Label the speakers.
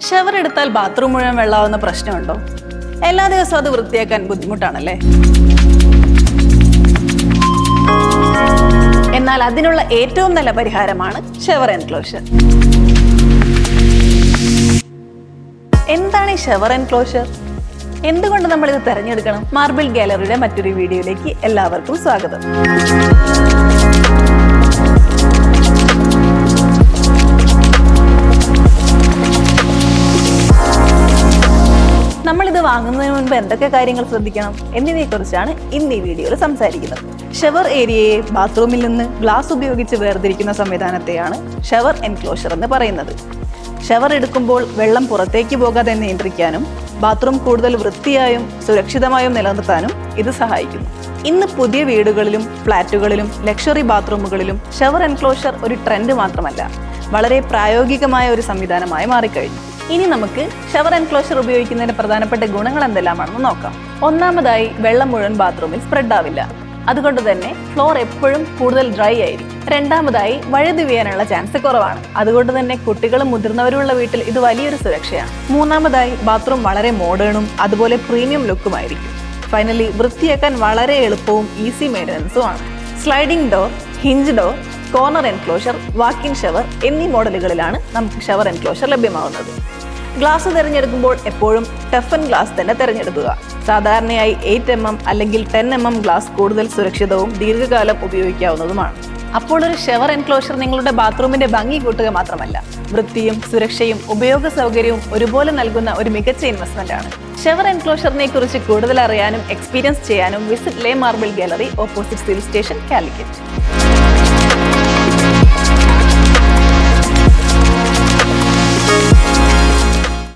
Speaker 1: Shower എടുത്താൽ bathroom മുഴുവൻ വെള്ളമാവുന്ന പ്രശ്നമുണ്ടോ? എല്ലാ ദിവസവും അത് വൃത്തിയാക്കാൻ ബുദ്ധിമുട്ടാണല്ലേ? എന്നാൽ അതിനുള്ള ഏറ്റവും നല്ല പരിഹാരമാണ് ഷവർ എൻക്ലോഷർ. എന്താണ് ഈ ഷവർ എൻക്ലോഷർ? എന്തുകൊണ്ട് നമ്മൾ ഇത് തിരഞ്ഞെടുക്കണം? മാർബിൾ ഗാലറിയുടെ മറ്റൊരു വീഡിയോയിലേക്ക് എല്ലാവർക്കും സ്വാഗതം. നമ്മളിത് വാങ്ങുന്നതിന് മുൻപ് എന്തൊക്കെ കാര്യങ്ങൾ ശ്രദ്ധിക്കണം എന്നിവയെക്കുറിച്ചാണ് ഇന്ന് ഈ വീഡിയോയിൽ സംസാരിക്കുന്നത്. ഷവർ ഏരിയയെ ബാത്റൂമിൽ നിന്ന് ഗ്ലാസ് ഉപയോഗിച്ച് വേർതിരിക്കുന്ന സംവിധാനത്തെയാണ് ഷവർ എൻക്ലോഷർ എന്ന് പറയുന്നത്. ഷവർ എടുക്കുമ്പോൾ വെള്ളം പുറത്തേക്ക് പോകാതെ നിയന്ത്രിക്കാനും ബാത്റൂം കൂടുതൽ വൃത്തിയായും സുരക്ഷിതമായും നിലനിർത്താനും ഇത് സഹായിക്കുന്നു. ഇന്ന് പുതിയ വീടുകളിലും ഫ്ലാറ്റുകളിലും ലക്ഷറി ബാത്റൂമുകളിലും ഷവർ എൻക്ലോഷർ ഒരു ട്രെൻഡ് മാത്രമല്ല, വളരെ പ്രായോഗികമായ ഒരു സംവിധാനമായി മാറിക്കഴിഞ്ഞു. ഇനി നമുക്ക് ഷവർ എൻക്ലോഷർ ഉപയോഗിക്കുന്നതിന്റെ പ്രധാനപ്പെട്ട ഗുണങ്ങൾ എന്തെല്ലാമാണെന്ന് നോക്കാം. ഒന്നാമതായി, വെള്ളം മുഴുവൻ ബാത്റൂമിൽ സ്പ്രെഡ് ആവില്ല. അതുകൊണ്ട് തന്നെ ഫ്ലോർ എപ്പോഴും കൂടുതൽ ഡ്രൈ ആയിരിക്കും. രണ്ടാമതായി, വഴുതി വീഴാനുള്ള ചാൻസ് കുറവാണ്. അതുകൊണ്ട് തന്നെ കുട്ടികളും മുതിർന്നവരുള്ള വീട്ടിൽ ഇത് വലിയൊരു സുരക്ഷയാണ്. മൂന്നാമതായി, ബാത്റൂം വളരെ മോഡേണും അതുപോലെ പ്രീമിയം ലുക്കുമായിരിക്കും. ഫൈനലി, വൃത്തിയാക്കാൻ വളരെ എളുപ്പവും ഈസി മെയിൻ്റനൻസും ആണ്. Sliding door, hinge door, corner enclosure, walk in shower എന്നീ മോഡലുകളിലാണ് നമുക്ക് ഷവർ എൻക്ലോഷർ ലഭ്യമാവുന്നത്. ഗ്ലാസ് തിരഞ്ഞെടുക്കുമ്പോൾ എപ്പോഴും ടഫൻ ഗ്ലാസ് തന്നെ തിരഞ്ഞെടുക്കുക. സാധാരണയായി 8mm അല്ലെങ്കിൽ 10mm ഗ്ലാസ് കൂടുതൽ സുരക്ഷിതവും ദീർഘകാലം ഉപയോഗിക്കാവുന്നതുമാണ്. അപ്പോൾ ഒരു ഷവർ എൻക്ലോഷർ നിങ്ങളുടെ ബാത്റൂമിന്റെ ഭംഗി കൂട്ടുക മാത്രമല്ല, വൃത്തിയും സുരക്ഷയും ഉപയോഗ സൗകര്യവും ഒരുപോലെ നൽകുന്ന ഒരു മികച്ച ഇൻവെസ്റ്റ്മെന്റ് ആണ്. ഷവർ എൻക്ലോഷറിനെ കുറിച്ച് കൂടുതൽ അറിയാനും എക്സ്പീരിയൻസ് ചെയ്യാനും visit Le Marble Gallery, opposite civil station, Calicut.